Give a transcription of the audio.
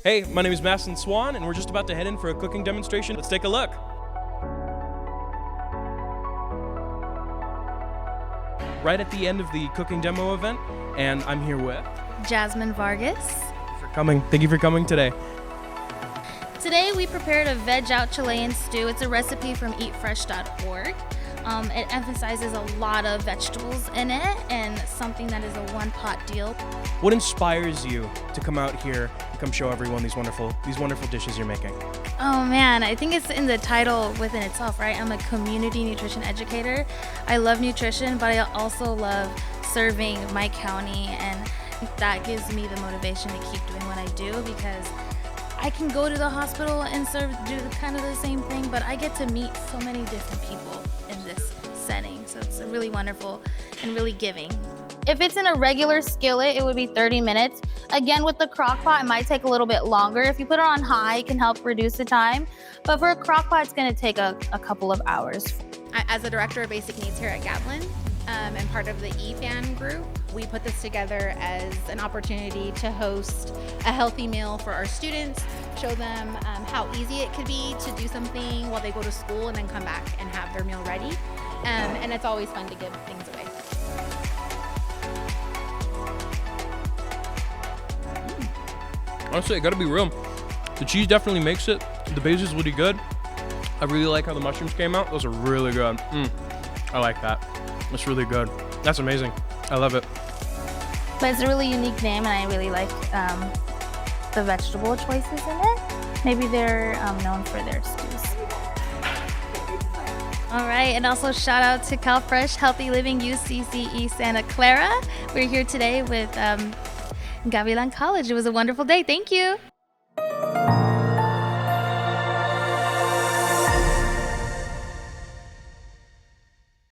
Hey, my name is Masson Swan, and we're just about to head in for a cooking demonstration. Let's take a look. Right at the end of the cooking demo event, and I'm here with Jasmine Vargas. Thank you for coming today. Today we prepared a veg out Chilean stew. It's a recipe from eatfresh.org. It emphasizes a lot of vegetables in it and something that is a one-pot deal. What inspires you to come out here and come show everyone these wonderful dishes you're making? Oh man, I think it's in the title within itself, right? I'm a community nutrition educator. I love nutrition, but I also love serving my county, and that gives me the motivation to keep doing what I do, because I can go to the hospital and do kind of the same thing, but I get to meet so many different people in this setting. So it's really wonderful and really giving. If it's in a regular skillet, it would be 30 minutes. Again, with the crock pot, it might take a little bit longer. If you put it on high, it can help reduce the time. But for a crock pot, it's gonna take a couple of hours. As the director of basic needs here at Gavilan, and part of the eFan group, we put this together as an opportunity to host a healthy meal for our students, show them how easy it could be to do something while they go to school and then come back and have their meal ready. And it's always fun to give things away. Honestly, I gotta be real. The cheese definitely makes it. The basil's really good. I really like how the mushrooms came out. Those are really good. I like that. That's really good. That's amazing. I love it. But it's a really unique name, and I really like the vegetable choices in it. Maybe they're known for their stews. All right, and also shout out to CalFresh Healthy Living UCCE Santa Clara. We're here today with Gavilan College. It was a wonderful day. Thank you.